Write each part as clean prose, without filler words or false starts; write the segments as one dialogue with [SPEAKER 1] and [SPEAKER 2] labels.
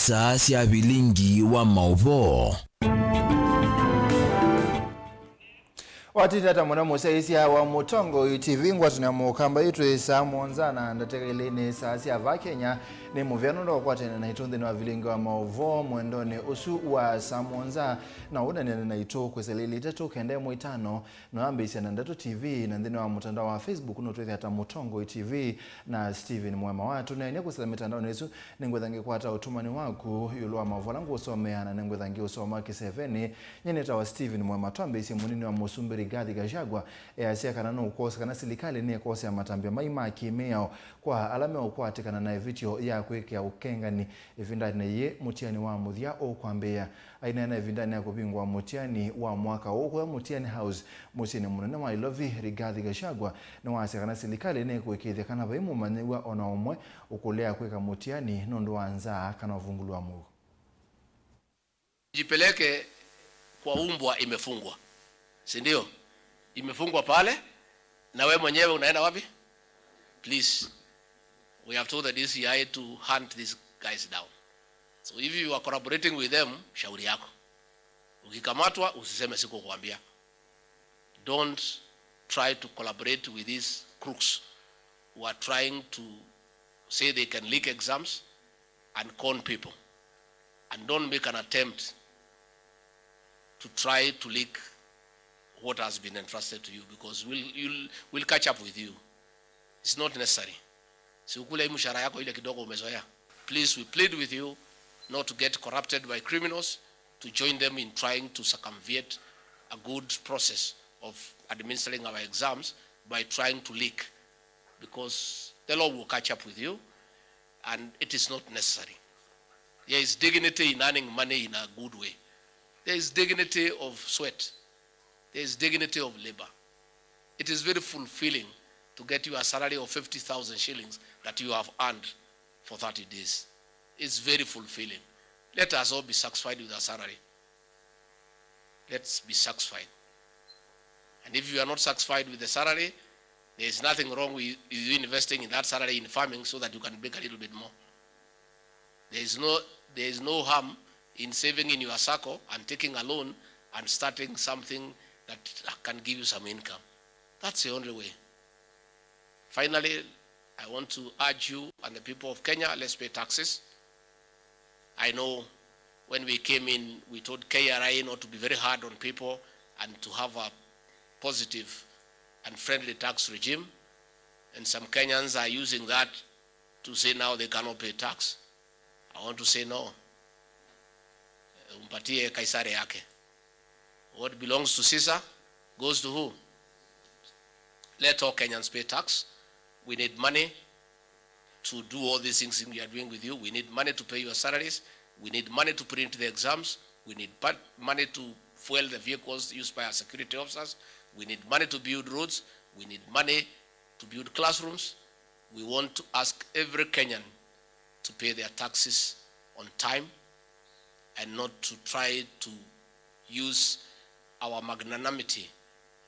[SPEAKER 1] saa cia Vilingi wa Mauvoo.
[SPEAKER 2] Watitata mwana musaisia wa Mutongo TV ngwatuna mukamba itwe saa monzana ndatekelene saa cia va Kenya ni muvyano ndo kwatene na itonde wa Vilingi wa Mauvoo mwendone usu wa saa monza na udane na ito kweseleli tatu kende mwitano no ambisi na Ndatu TV na ndine wa mtandao wa Facebook no twethe hata Mutongo TV na Steven MUEMA watu na nyako sala mitandao nesu ningwethange kwata utumani waku yulwa Mauvoo langu usomea na ningwethange usoma ki7 nyeneta wa Steven MUEMA twambisi munini wa Musumbiri Gadi Gashagwa asia kana no ukosa kana silikali ni kosa ya matambia maima kimeo kwa alame okwatikana na evitio ya kwekea ukengani evindani ye mutiani wa muthia okwambia aina na evindani ya kubingwa mutiani wa mwaka okwa mutiani house musini munene wa Ilovi Rigathi Gashagwa na wasia kana silikali ni kwekethia kana baimu manyewa ona omwe ukulea kweka mutiani nondo wanza kana vungulwa mu
[SPEAKER 3] jipeleke kwa umbwa imefungwa, si ndio? Imefungwa pale na wewe mwenyewe unaenda wapi? Please, we have told the DCI to hunt these guys down. So if you are collaborating with them, shauri yako. Ukikamatwa usiseme siku kuambia. Don't try to collaborate with these crooks who are trying to say they can leak exams and con people. And don't make an attempt to try to leak what has been entrusted to you, because we'll catch up with you. It's not necessary. Si ukule mshahara yako ile kidogo umezoea. Please, we plead with you not to get corrupted by criminals, to join them in trying to circumvent a good process of administering our exams by trying to leak, because the law will catch up with you and it is not necessary. There is dignity in earning money in a good way. There is dignity of sweat. There is dignity of labor. It is very fulfilling to get you a salary of 50,000 shillings that you have earned for 30 days. It's very fulfilling. Let us all be satisfied with our salary. Let's be satisfied. And if you are not satisfied with the salary, there is nothing wrong with you investing in that salary in farming so that you can make a little bit more. There is no harm in saving in your circle and taking a loan and starting something that can give you some income. That's the only way. Finally, I want to urge you and the people of Kenya, let's pay taxes. I know when we came in, we told KRI not to be very hard on people and to have a positive and friendly tax regime. And some Kenyans are using that to say now they cannot pay tax. I want to say no. Umpatie Kaisari yake. What belongs to Caesar goes to who? Let all Kenyans pay tax. We need money to do all these things we are doing with you. We need money to pay your salaries. We need money to print the exams. We need money to fuel the vehicles used by our security officers. We need money to build roads. We need money to build classrooms. We want to ask every Kenyan to pay their taxes on time and not to try to use our magnanimity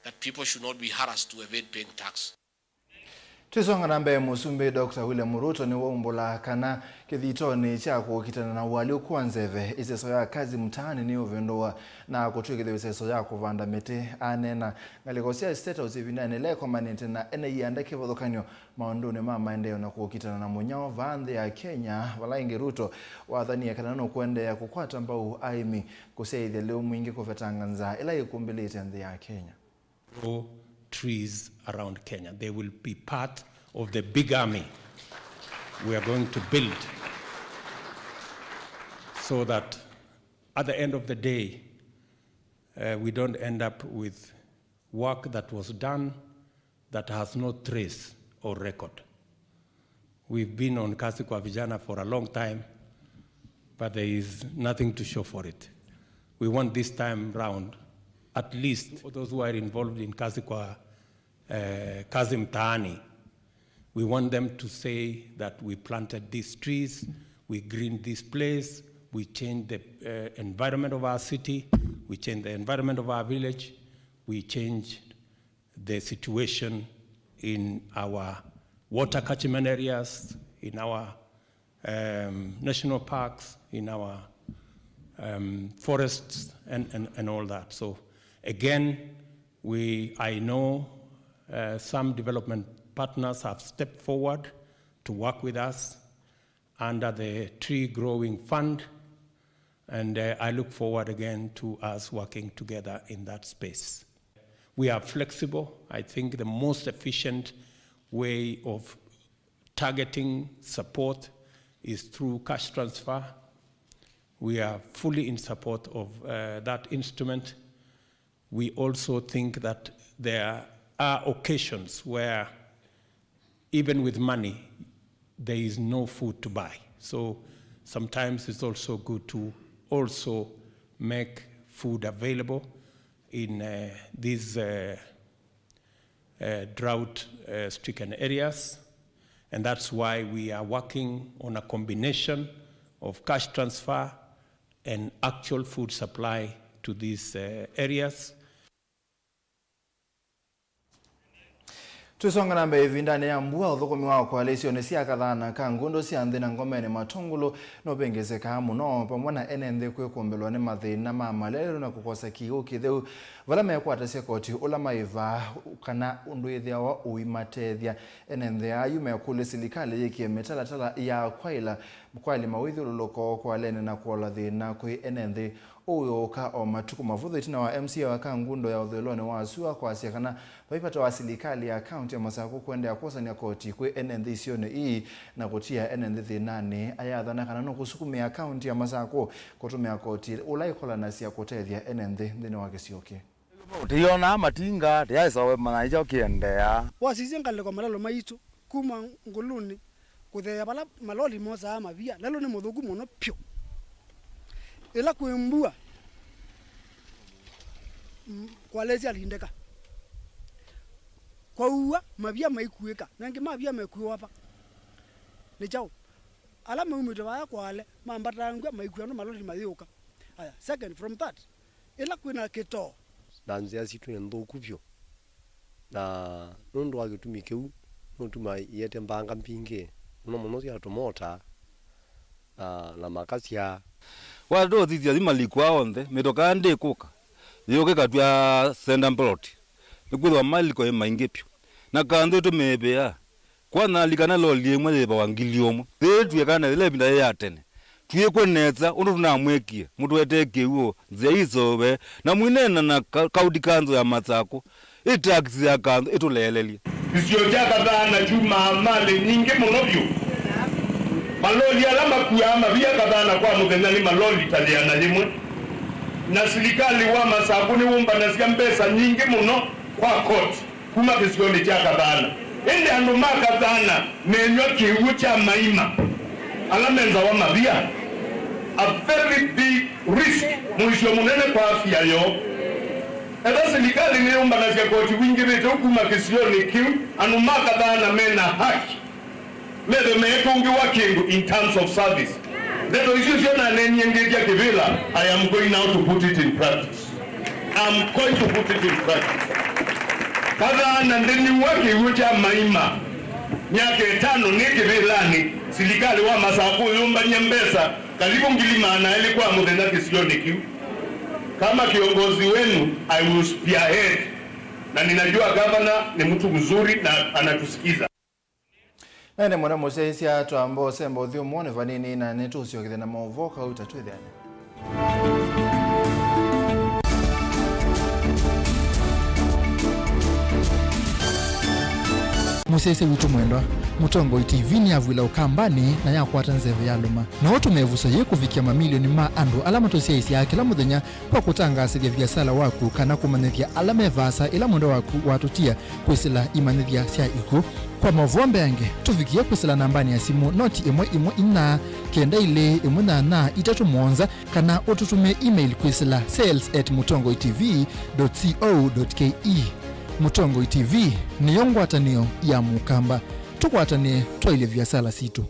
[SPEAKER 3] that people should not be harassed to evade paying tax.
[SPEAKER 2] Twisonga nambe Musumbi Dr. William Ruto ni wombula kana kithitoni cha kukitana na wali ukwanzeve iseso ya kazi mtaani ni uvendoa na kutwikithe iseso ya kuvanda miti anena ngalikosia state house vinane le permanent na ene yanda kivothokanyo maondone ma maendeleo na kukitana na munyao vande ya Kenya Vilingi Ruto wathania kana no kwende ya kukwata mbao aimi kuseithia leo mwingi kufetanganza ila ikumbelete ndhi ya Kenya.
[SPEAKER 4] Trees around Kenya. They will be part of the big army we are going to build, so that at the end of the day, we don't end up with work that was done that has no trace or record. We've been on Kazi kwa Vijana for a long time, but there is nothing to show for it. We want this time round, at least for those who are involved in Kazi Mtaani, we want them to say that we planted these trees, we greened this place, we changed the environment of our city, we changed the environment of our village, we changed the situation in our water catchment areas, in our national parks, in our forests, and all that. So again, I know some development partners have stepped forward to work with us under the Tree Growing Fund, and I look forward again to us working together in that space. We are flexible. I think the most efficient way of targeting support is through cash transfer. We are fully in support of that instrument. We also think that there are occasions where, even with money, there is no food to buy. So sometimes it's also good to also make food available in these drought-stricken areas. And that's why we are working on a combination of cash transfer and actual food supply to these areas.
[SPEAKER 2] Tusonga namba evindane ya mbua uthukomi wa coalition cia kathana ka ngundo cia nthi na ngomene matungulu no bengezeka muno pamwe na enende kwikumbelwa ni mathina ma malero na kukosa kiu kitheu vala mekwata sekoti ula maiva kana undu ithia wa uimatethia enende ayu mekule silikali yiki metalatala ya kwaili mawithi luloko kwa lene na kuola thina kwi enende uyoka o matuku mavutho itina wa MCA wa kangundo ya uthelone wa asua kwa siakana waipata wa silikali ya county ya Masako kwenda kusania koti kwe enende isione ii na kutia enende thinane ayathana kana no kusukumia county ya Masako kutumia koti ulaikola na sia kutethia enende thine wa gisioke
[SPEAKER 5] tiona matinga tiaisawe manaija kiendea
[SPEAKER 6] wasizenga kwa malalo maitu kuma nguluni kuthea bala maloli moza ama bia lalo ni muthugu muno pyo ila kuimbua kwa lezi alindeka kwa uwa mabia maikueka nange mabia maikuwa hapa ni chao ala meumito baya kwa ale mambatangwa maikuwa no maloli mathioka aya second from that ila kuina kito
[SPEAKER 5] danzia situ ndoku pyo na ndo agitumikeu ntuma yete mbanga mpinge uno muno cia tomota na makasia wado thizia zimalikwa onthe mitoka ndikuka yoke katwa senda plot nikwithwa maliko emaingi pyo na kanthe tumebea kwana likana loli emwe leba wangiliomo thitwe kana ile binda ya tene tuyekwenetsa undu tunamwekie mutu wetekeuo nzeizobe na mwinena na kaudi kanzo ya Masako itaxi ya kanzo itulelelie
[SPEAKER 7] isio jaka bana chuma mali nyingi monobyo maloli alama kuyama via kadhana kwa mudhenani maloli taliana limwe na silikali wa Masako ni umba na siya mbesa nyingi muno kwa koti kuma kisioni chaka bana ende andumaka dhana menyo kiwu cha maima alamenza wa mavia a very big risk mwisho munene kwa afya yo eda silikali ni umba na siya koti wingirete ukuma kisioni kiwu andumaka dhana mena haki mebe meekungi wakingu in terms of service. That is usually kivila. I am going now to put it in practice. I'm going to put it in practice. Kada nandeni waki uja maima. Nyake tano ni kivilani. Silikali wa Masako yumba nyembesa. Kalibu ngilimana ilikuwa mudena kisioni kiu. Kama kiongozi wenu, I will spearhead. Na ninajua governor ni mtu mzuri na anatusikiza.
[SPEAKER 2] Nene mwana mosesi atu ambo sembo thiu mwone vanini na netu usiokithe na Mauvoo kauta twithane. Musese witu mwendwa Mutongo TV ni avwila ukambani na yakwata nzeve ya luma na watu mevusa ye kufikia mamilioni ma andu alama tosia isi ya kila muthenya kwa kutangasithia biasala waku kana kumanithia alama evasa ila mwendo waku watutia kwisila imanithia sia iku kwa Mauvoo mbeange tufikia kwisila nambani ya simu noti imwe ina kenda ile imwe na itatu mwonza kana ututume email kwisila sales@mutongotv.co.ke. Mutongo TV ni yongwatanio ya mukamba tukwatane twaile biasala situ.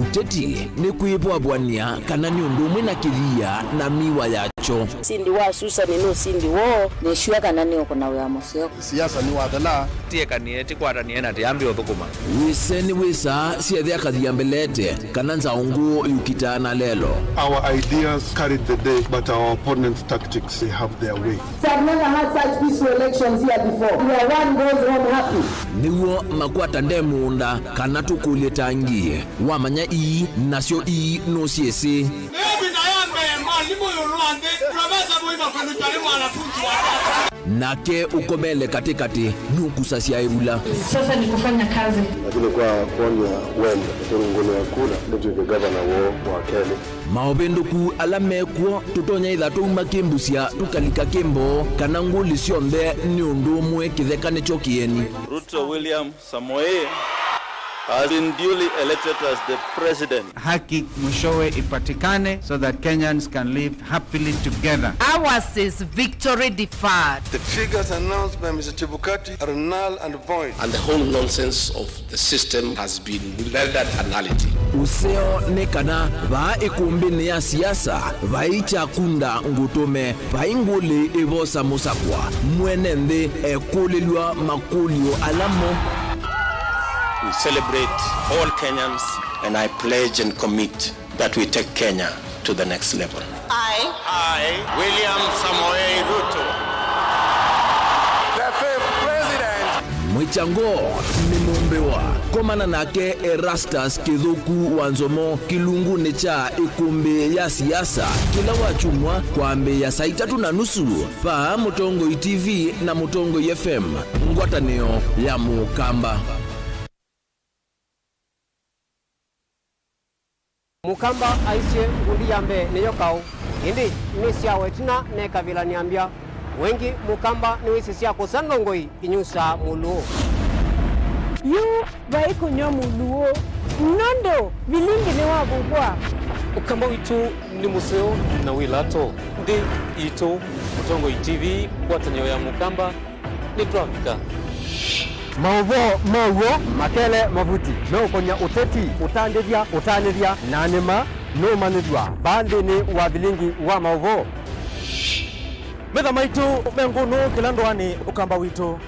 [SPEAKER 1] Uteti ni kuibwabwania kana ni undu umwe na kithia na miwa yacho. icho.
[SPEAKER 8] Sindi wa Susan no sindi wo ne shuaka nani okona we amoseo.
[SPEAKER 9] Siasa ni wadala.
[SPEAKER 10] Tieka ni eti kwa tani ena tiambi othukuma.
[SPEAKER 1] Wiseni wisa siethe akathiambelete kana nzaungu yukitana lelo.
[SPEAKER 9] Our ideas carried the day, but our opponents' tactics, they have their way.
[SPEAKER 11] We have never had such peaceful elections here before. Where one goes home happy.
[SPEAKER 1] Niwo makwata ndemunda kana tukulie tangie. Wamanya ii nasio ii no siesi. Nake ukomele katikati nukusasia ibula.
[SPEAKER 12] Sasa ni kufanya kazi.
[SPEAKER 9] Lakini kwa kuonya wenda turunguni ya kula ndio gavana wa Kenya.
[SPEAKER 1] Maobendoku alamekwo tutonya ithatu makimbusia tukalika kimbo kana nguli cionthe ni undu mwe kithekane chokieni.
[SPEAKER 13] Ruto William Samoei has been duly elected as the president.
[SPEAKER 14] Haki mwishowe ipatikane so that Kenyans can live happily together.
[SPEAKER 15] Ours is victory deferred.
[SPEAKER 16] The figures announced by Mr. Chebukati are null and void.
[SPEAKER 3] And the whole nonsense of the system has been rendered nullity.
[SPEAKER 1] Useo nekana va ikumbini ya siasa vaicha kunda ngutume vainguli ivosa musakwa mwenende ekulilwa makulio alamo.
[SPEAKER 13] We celebrate all Kenyans, and I pledge and commit that we take Kenya to the next level.
[SPEAKER 17] I, William Samoei Ruto,
[SPEAKER 16] the fifth president.
[SPEAKER 1] Mwichango ni mumbewa komana nake Erastus Kithuku Wanzomo kilungu necha ikumbi ya siasa kila wachumwa kwa mbe ya saa 3:30 pa Mutongo TV na Mutongo FM ngwatanio ya Mukamba.
[SPEAKER 18] Mukamba aisye ngundi yambe neyo kau indi ni sia wetina ne kabila niambia wengi Mukamba ni wisi sia kusangongoi inyusa muluo
[SPEAKER 19] yu vai kunyo muluo nondo Vilingi ne wabugwa
[SPEAKER 20] Ukamba witu ni museo na wilato ndi ito Mutongo TV kwatanyo ya Mukamba ni trafika
[SPEAKER 18] Mauvoo makele mavuti no konya uteti utandiria nanema no manidwa bande ni wa Vilingi wa Mauvoo
[SPEAKER 21] Metha maitu menguno kilandwani Ukamba witu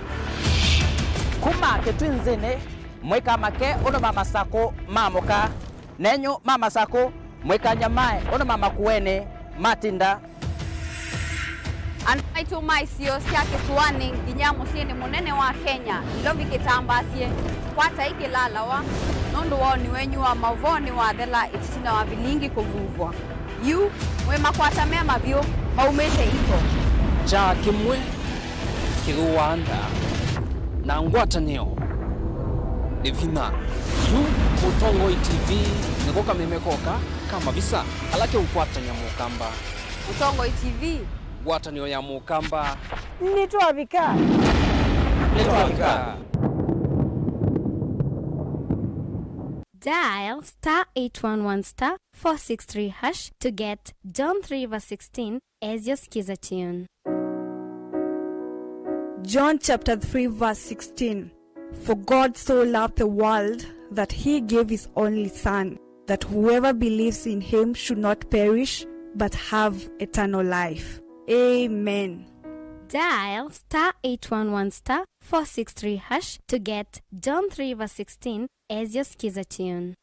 [SPEAKER 22] kuma ketwinzene mweka make ono mama sako mamoka nenyo mama sako mweka nyamae ono mama kuene matinda
[SPEAKER 23] Anaitu maisio siya kisuwani Ginyamu sieni munene wa Kenya Ilovi kitambasie Kwata iki lalawa Nondu wao ni wenyu wa Mauvoo ni wa dhela Itisina wa Vilingi kuvuvwa Yu mwema kwata mema vyo Maumete ito
[SPEAKER 20] Cha kimwe Kiruwanda na ngwatanio ni vina yu Mutongo TV nikoka memekoka kama visa alake ukwatanya Mukamba
[SPEAKER 23] Mutongo TV
[SPEAKER 20] ngwatanio ya Mukamba
[SPEAKER 19] nitwavika
[SPEAKER 24] Dial *811*463# to get John 3:16 as your skiza tune.
[SPEAKER 25] John chapter 3 verse 16. For God so loved the world that he gave his only son, that whoever believes in him should not perish but have eternal life. Amen.
[SPEAKER 24] Dial *811*463# to get John 3:16 as your skiza tune.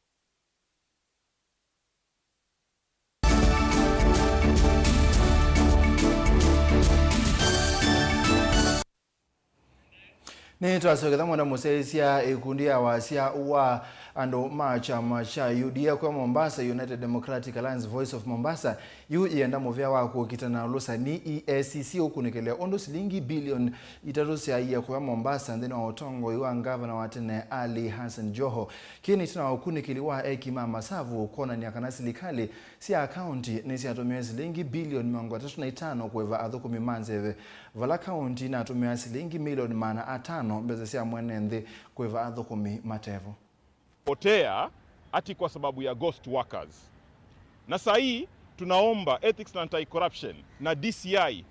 [SPEAKER 2] Ni twasogeza mwana museisia ikundi ya wasia wa ando chama cha UDA kwa Mombasa United Democratic Alliance Voice of Mombasa yu ienda movia wako kitana lusa ni EACC ukunekelea ondo silingi bilioni itarusi ya kwa Mombasa ndeni wa Otongo yu ngavana watene Ali Hassan Joho kini tuna ukunekeliwa ekimama savu kona ni akanasilikali si akaunti ni si atumia silingi bilioni 35 kwa adhuku mimanzeve vala kaunti na atumia silingi milioni 500 mbeze si amwenende kwa adhuku matevo
[SPEAKER 26] potea ati kwa sababu ya ghost workers. Na saa hii tunaomba Ethics and Anti-Corruption na DCI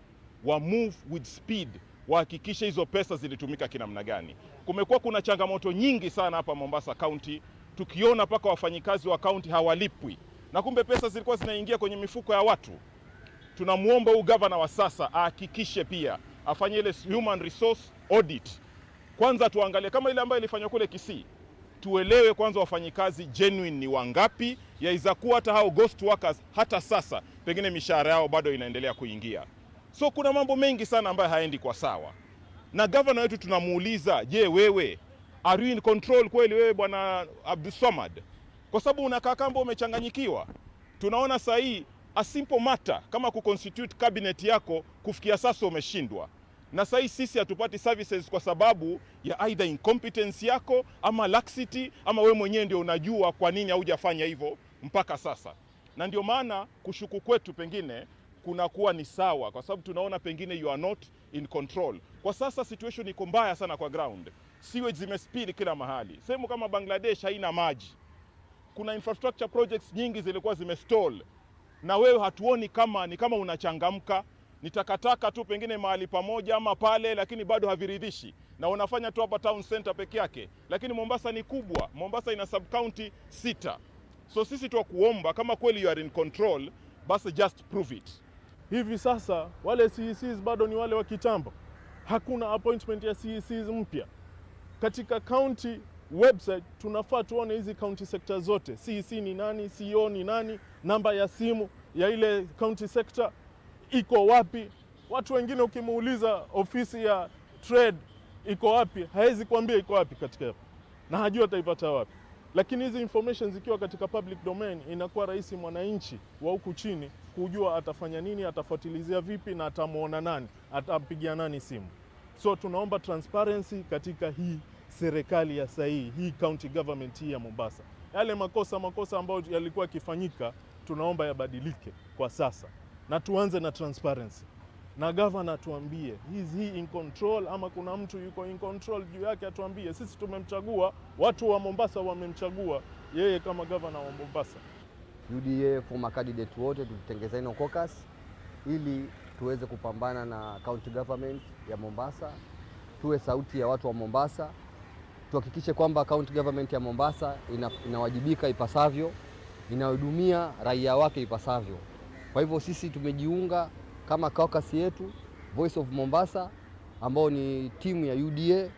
[SPEAKER 26] wa move with speed wahakikishe hizo pesa zilitumika kinamna gani. Kumekuwa kuna changamoto nyingi sana hapa Mombasa County, tukiona paka wafanyikazi wa county hawalipwi. Na kumbe pesa zilikuwa zinaingia kwenye mifuko ya watu. tunamuomba huyu governor wa sasa ahakikishe pia afanye ile human resource audit. Kwanza tuangalie kama ile ambayo ilifanywa kule Kisii, tuelewe kwanza wafanyikazi genuine ni wangapi, yaweza kuwa hata hao ghost workers hata sasa pengine mishahara yao bado inaendelea kuingia. So kuna mambo mengi sana ambayo haendi kwa sawa. Na governor wetu tunamuuliza, je, wewe are you in control kweli wewe bwana Abdulswamad? Kwa sababu unakaa kama umechanganyikiwa. Tunaona saa hii a simple matter kama kuconstitute cabinet yako kufikia sasa umeshindwa. Na saa hii sisi hatupati services kwa sababu ya either incompetence yako ama laxity ama wewe mwenyewe ndio unajua kwa nini haujafanya hivyo mpaka sasa. Na ndio maana kushuku kwetu pengine kunakuwa ni sawa kwa sababu tunaona pengine you are not in control. Kwa sasa situation iko mbaya sana kwa ground. Sewage zimespill kila mahali. Sehemu kama Bangladesh haina maji. Kuna infrastructure projects nyingi zilikuwa zimestall. Na wewe hatuoni kama ni kama unachangamka. Ni takataka tu pengine mahali pamoja ama pale, lakini bado haviridhishi. Na unafanya tu hapa town center peke yake. Lakini Mombasa ni kubwa. Mombasa ina sub county 6. So sisi tuwakuomba kama kweli you are in control, basi just prove it.
[SPEAKER 4] Hivi sasa wale CECs bado ni wale wa kitambo. Hakuna appointment ya CECs mpya. Katika county website tunafaa tuone hizi county sector zote. CEC ni nani, CEO ni nani, namba ya simu ya ile county sector iko wapi. Watu wengine ukimuuliza ofisi ya trade iko wapi, hawezi kuambia iko wapi katika hapo. Na hajui ataipata wapi. Lakini hizi information zikiwa katika public domain inakuwa rahisi mwananchi wa huku chini kujua atafanya nini, atafuatilizia vipi na atamuona nani, atampigia nani simu. So tunaomba transparency katika hii serikali ya sahihi, hii county government hii ya Mombasa. Yale makosa ambayo yalikuwa yakifanyika tunaomba yabadilike kwa sasa. Na tuanze na transparency. Na governor tuambie, is he in control ama kuna mtu yuko in control juu yake atuambie. Sisi tumemchagua, watu wa Mombasa wamemchagua yeye kama governor wa Mombasa.
[SPEAKER 5] UDA former candidate wote tutengezane na caucus ili tuweze kupambana na county government ya Mombasa. Tuwe sauti ya watu wa Mombasa. Tuhakikishe kwamba county government ya Mombasa inawajibika ipasavyo, inahudumia raia wake ipasavyo. Kwa hivyo sisi tumejiunga kama caucus yetu Voice of Mombasa ambao ni timu ya UDA.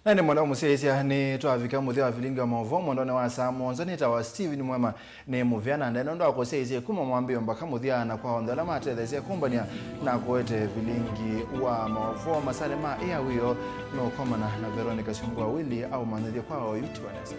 [SPEAKER 2] Nani mwana musesia ni twavika muthe wa Vilingi wa Mauvoo mondone wa Samo nzanita wa Steven Mwema ni muvyana ndeno ndo akoseise kuma mwambio mbaka muthiana kwa ondela matethesia kumbania na kuete Vilingi wa Mauvoo masale ma ea wiyo no komana na Veronica Shungwa Willy au manethia kwa yuti wanesa.